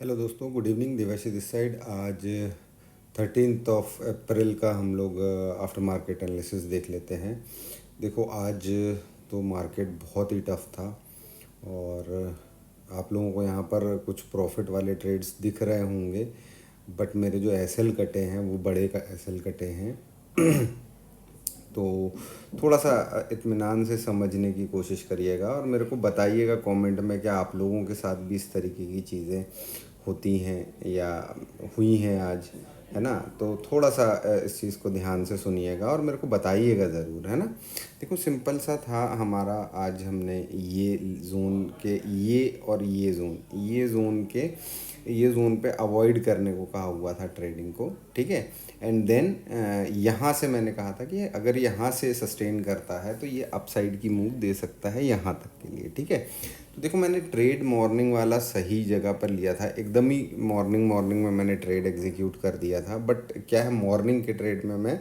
Hello दोस्तों, good evening. Devashi this side. आज 13 अप्रैल का हम लोग आफ्टर मार्केट एनालिसिस देख लेते हैं। देखो, आज तो मार्केट बहुत ही टफ था और आप लोगों को यहाँ पर कुछ प्रॉफिट वाले ट्रेड्स दिख रहे होंगे, बट मेरे जो एसएल कटे हैं वो बड़े का एसएल कटे हैं। तो थोड़ा सा इत्मीनान से समझने की कोशिश करिएगा और मेरे को बताइएगा कमेंट में क्या आप लोगों के साथ भी इस तरीके की चीज़ें होती हैं या हुई हैं आज, है ना। तो थोड़ा सा इस चीज़ को ध्यान से सुनिएगा और मेरे को बताइएगा ज़रूर, है ना। देखो, सिंपल सा था हमारा। आज हमने ये जोन के ये जोन पे अवॉइड करने को कहा हुआ था ट्रेडिंग को, ठीक है। एंड देन यहाँ से मैंने कहा था कि अगर यहाँ से सस्टेन करता है तो ये अपसाइड की मूव दे सकता है यहाँ तक के लिए, ठीक है। तो देखो, मैंने ट्रेड मॉर्निंग वाला सही जगह पर लिया था, एकदम ही मॉर्निंग में मैंने ट्रेड एग्जीक्यूट कर दिया था। बट क्या है, मॉर्निंग के ट्रेड में मैं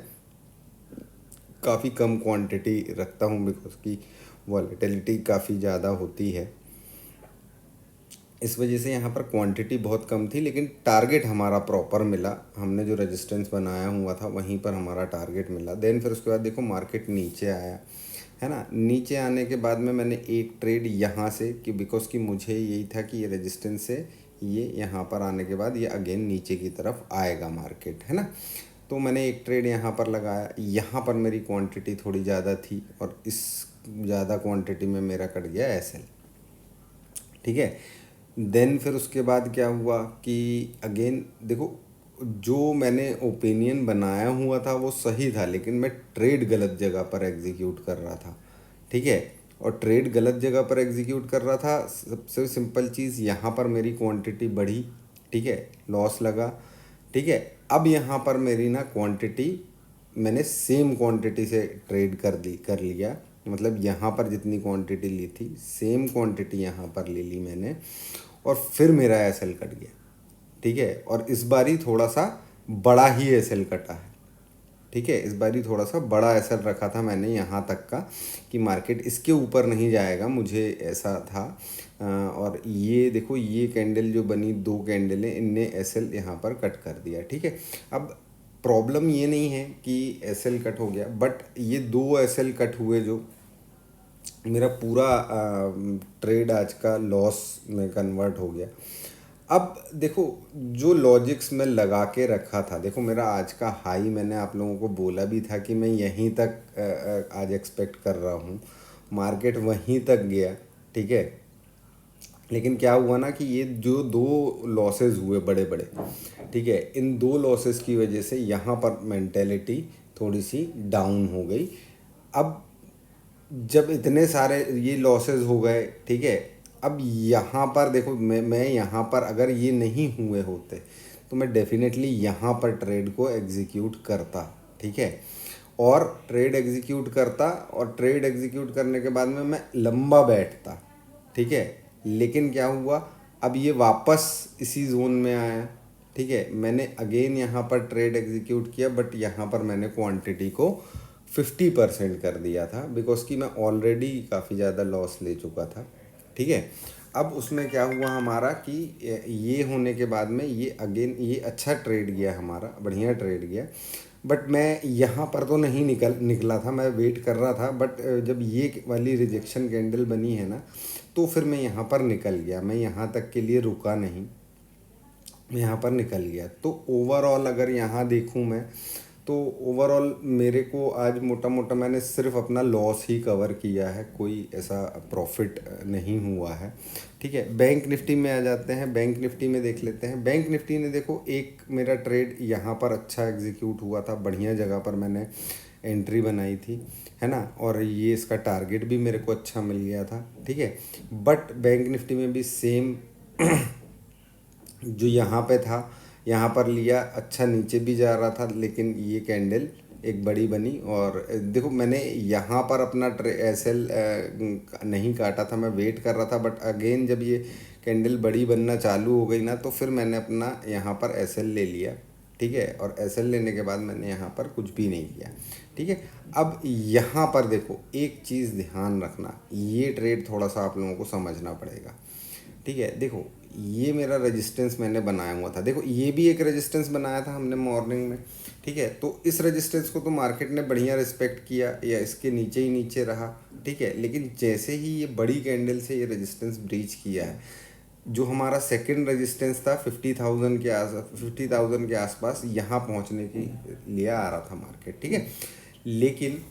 काफ़ी कम क्वांटिटी रखता हूँ बिकॉज की वॉलेटिलिटी काफ़ी ज़्यादा होती है। इस वजह से यहाँ पर क्वांटिटी बहुत कम थी, लेकिन टारगेट हमारा प्रॉपर मिला। हमने जो रेजिस्टेंस बनाया हुआ था वहीं पर हमारा टारगेट मिला। देन फिर उसके बाद देखो मार्केट नीचे आया, है ना। नीचे आने के बाद में मैंने एक ट्रेड यहाँ से, कि बिकॉज कि मुझे यही था कि ये रेजिस्टेंस से ये यहाँ पर आने के बाद ये अगेन नीचे की तरफ आएगा मार्केट, है ना। तो मैंने एक ट्रेड यहाँ पर लगाया। यहाँ पर मेरी क्वांटिटी थोड़ी ज़्यादा थी और इस ज़्यादा क्वांटिटी में मेरा कट गया एसएल, ठीक है। देन फिर उसके बाद क्या हुआ कि अगेन देखो, जो मैंने ओपिनियन बनाया हुआ था वो सही था, लेकिन मैं ट्रेड गलत जगह पर एग्जीक्यूट कर रहा था, ठीक है। और ट्रेड गलत जगह पर एग्जीक्यूट कर रहा था। सबसे सिंपल चीज़, यहाँ पर मेरी क्वांटिटी बढ़ी, ठीक है, लॉस लगा, ठीक है। अब यहाँ पर मेरी ना क्वांटिटी, मैंने सेम क्वांटिटी से ट्रेड कर लिया। मतलब यहाँ पर जितनी क्वांटिटी ली थी सेम क्वांटिटी यहाँ पर ले ली मैंने, और फिर मेरा एसएल कट गया, ठीक है। और इस बारी थोड़ा सा बड़ा ही एसएल कटा है, ठीक है। इस बारी थोड़ा सा बड़ा एसएल रखा था मैंने यहाँ तक का कि मार्केट इसके ऊपर नहीं जाएगा, मुझे ऐसा था। और ये देखो, ये कैंडल जो बनी, दो कैंडल है, इनने एसएल यहाँ पर कट कर दिया, ठीक है। अब प्रॉब्लम ये नहीं है कि एसएल कट हो गया, बट ये दो एसएल कट हुए जो मेरा पूरा ट्रेड आज का लॉस में कन्वर्ट हो गया। अब देखो, जो लॉजिक्स में लगा के रखा था, देखो मेरा आज का हाई मैंने आप लोगों को बोला भी था कि मैं यहीं तक आज एक्सपेक्ट कर रहा हूँ। मार्केट वहीं तक गया, ठीक है। लेकिन क्या हुआ ना कि ये जो दो लॉसेस हुए बड़े बड़े, ठीक है, इन दो लॉसेस की वजह से यहाँ पर मेंटेलिटी थोड़ी सी डाउन हो गई। अब जब इतने सारे ये लॉसेस हो गए, ठीक है, अब यहाँ पर देखो, मैं यहाँ पर अगर ये नहीं हुए होते तो मैं डेफिनेटली यहाँ पर ट्रेड को एग्जीक्यूट करता, ठीक है। और ट्रेड एग्जीक्यूट करने के बाद में मैं लंबा बैठता, ठीक है। लेकिन क्या हुआ, अब ये वापस इसी जोन में आया, ठीक है। मैंने अगेन यहाँ पर ट्रेड एग्जीक्यूट किया, बट यहाँ पर मैंने क्वांटिटी को 50% कर दिया था बिकॉज कि मैं ऑलरेडी काफ़ी ज़्यादा लॉस ले चुका था, ठीक है। अब उसमें क्या हुआ हमारा कि ये होने के बाद में ये अगेन ये अच्छा ट्रेड गया हमारा, बढ़िया ट्रेड गया। बट मैं यहाँ पर तो नहीं निकला था, मैं वेट कर रहा था। बट जब ये वाली रिजेक्शन कैंडल बनी है ना, तो फिर मैं यहाँ पर निकल गया। मैं यहाँ तक के लिए रुका नहीं, मैं यहाँ पर निकल गया। तो ओवरऑल अगर यहाँ देखूँ मैं, तो ओवरऑल मेरे को आज मोटा मोटा मैंने सिर्फ अपना लॉस ही कवर किया है, कोई ऐसा प्रॉफिट नहीं हुआ है, ठीक है। बैंक निफ्टी में आ जाते हैं। बैंक निफ्टी में देख लेते हैं। बैंक निफ्टी ने देखो, एक मेरा ट्रेड यहाँ पर अच्छा एग्जीक्यूट हुआ था, बढ़िया जगह पर मैंने एंट्री बनाई थी, है ना। और ये इसका टारगेट भी मेरे को अच्छा मिल गया था, ठीक है। बट बैंक निफ्टी में भी सेम जो यहाँ पे था, यहाँ पर लिया, अच्छा नीचे भी जा रहा था, लेकिन ये कैंडल एक बड़ी बनी। और देखो, मैंने यहाँ पर अपना एसएल नहीं काटा था, मैं वेट कर रहा था। बट अगेन जब ये कैंडल बड़ी बनना चालू हो गई ना, तो फिर मैंने अपना यहाँ पर एसएल ले लिया, ठीक है। और एसएल लेने के बाद मैंने यहाँ पर कुछ भी नहीं किया, ठीक है। अब यहाँ पर देखो, एक चीज़ ध्यान रखना, ये ट्रेड थोड़ा सा आप लोगों को समझना पड़ेगा, ठीक है। देखो, ये मेरा रेजिस्टेंस मैंने बनाया हुआ था। देखो ये भी एक रेजिस्टेंस बनाया था हमने मॉर्निंग में, ठीक है। तो इस रेजिस्टेंस को तो मार्केट ने बढ़िया रिस्पेक्ट किया, या इसके नीचे ही नीचे रहा, ठीक है। लेकिन जैसे ही ये बड़ी कैंडल से ये रेजिस्टेंस ब्रीच किया है, जो हमारा सेकंड रेजिस्टेंस था 50,000 के आसपास, यहाँ पहुँचने की लिए आ रहा था मार्केट, ठीक है। लेकिन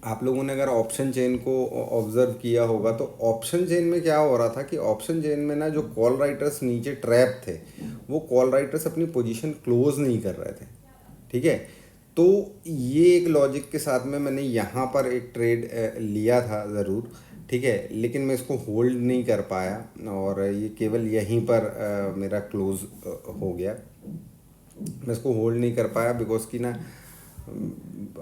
आप लोगों ने अगर ऑप्शन चेन को ऑब्जर्व किया होगा तो ऑप्शन चेन में क्या हो रहा था कि ऑप्शन चेन में ना जो कॉल राइटर्स नीचे ट्रैप थे, वो कॉल राइटर्स अपनी पोजीशन क्लोज नहीं कर रहे थे, ठीक है। तो ये एक लॉजिक के साथ में मैंने यहाँ पर एक ट्रेड लिया था ज़रूर, ठीक है। लेकिन मैं इसको होल्ड नहीं कर पाया, और ये केवल यहीं पर मेरा क्लोज हो गया। मैं इसको होल्ड नहीं कर पाया बिकॉज कि ना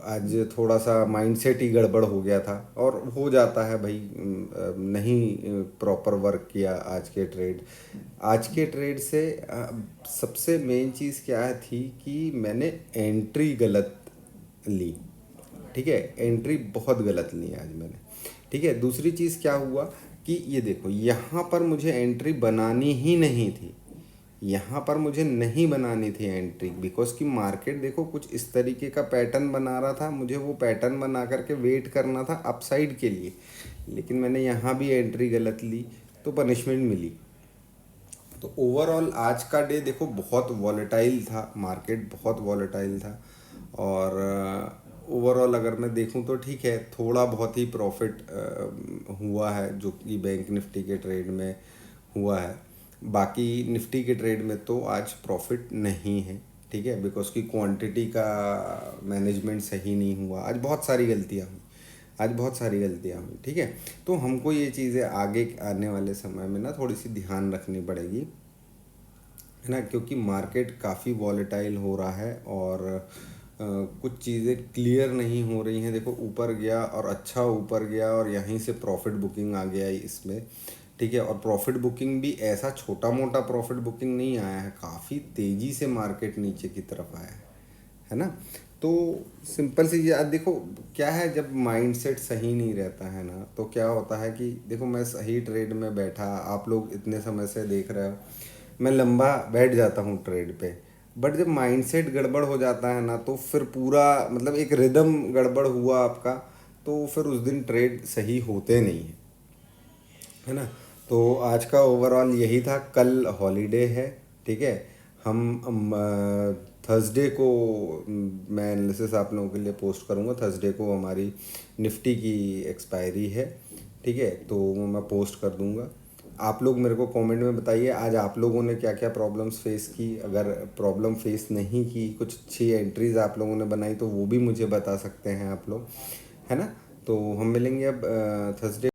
आज थोड़ा सा माइंडसेट ही गड़बड़ हो गया था, और हो जाता है भाई, नहीं प्रॉपर वर्क किया आज के ट्रेड से सबसे मेन चीज़ क्या थी कि मैंने एंट्री गलत ली, ठीक है। एंट्री बहुत गलत ली आज मैंने, ठीक है। दूसरी चीज़ क्या हुआ कि ये देखो यहाँ पर मुझे एंट्री बनानी ही नहीं थी, यहाँ पर मुझे नहीं बनानी थी एंट्री, बिकॉज कि मार्केट देखो कुछ इस तरीके का पैटर्न बना रहा था, मुझे वो पैटर्न बना करके वेट करना था अपसाइड के लिए। लेकिन मैंने यहाँ भी एंट्री गलत ली तो पनिशमेंट मिली। तो ओवरऑल आज का डे देखो बहुत वॉलेटाइल था, मार्केट बहुत वॉलेटाइल था, और ओवरऑल अगर मैं देखूं तो ठीक है, थोड़ा बहुत ही प्रॉफिट हुआ है जो कि बैंक निफ्टी के ट्रेड में हुआ है। बाकी निफ्टी के ट्रेड में तो आज प्रॉफिट नहीं है, ठीक है, बिकॉज की क्वांटिटी का मैनेजमेंट सही नहीं हुआ। आज बहुत सारी गलतियाँ हुई, ठीक है। तो हमको ये चीज़ें आगे आने वाले समय में ना थोड़ी सी ध्यान रखनी पड़ेगी, है ना, क्योंकि मार्केट काफ़ी वॉलेटाइल हो रहा है, और कुछ चीज़ें क्लियर नहीं हो रही हैं। देखो ऊपर गया और अच्छा ऊपर गया, और यहीं से प्रॉफिट बुकिंग आ गया इसमें, ठीक है। और प्रॉफिट बुकिंग भी ऐसा छोटा मोटा प्रॉफिट बुकिंग नहीं आया है, काफ़ी तेज़ी से मार्केट नीचे की तरफ आया है ना। तो सिंपल सी आज देखो क्या है, जब माइंडसेट सही नहीं रहता है ना, तो क्या होता है कि देखो मैं सही ट्रेड में बैठा, आप लोग इतने समय से देख रहे हो, मैं लंबा बैठ जाता हूँ ट्रेड पे, बट जब माइंडसेट गड़बड़ हो जाता है ना, तो फिर पूरा मतलब एक रिदम गड़बड़ हुआ आपका, तो फिर उस दिन ट्रेड सही होते नहीं है, है ना। तो आज का ओवरऑल यही था। कल हॉलीडे है, ठीक है। हम थर्सडे को मैं एनालिसिस आप लोगों के लिए पोस्ट करूँगा। थर्सडे को हमारी निफ्टी की एक्सपायरी है, ठीक है, तो वो मैं पोस्ट कर दूँगा। आप लोग मेरे को कमेंट में बताइए आज आप लोगों ने क्या क्या प्रॉब्लम्स फेस की। अगर प्रॉब्लम फेस नहीं की, कुछ अच्छी एंट्रीज आप लोगों ने बनाई, तो वो भी मुझे बता सकते हैं आप लोग, है ना। तो हम मिलेंगे अब थर्सडे।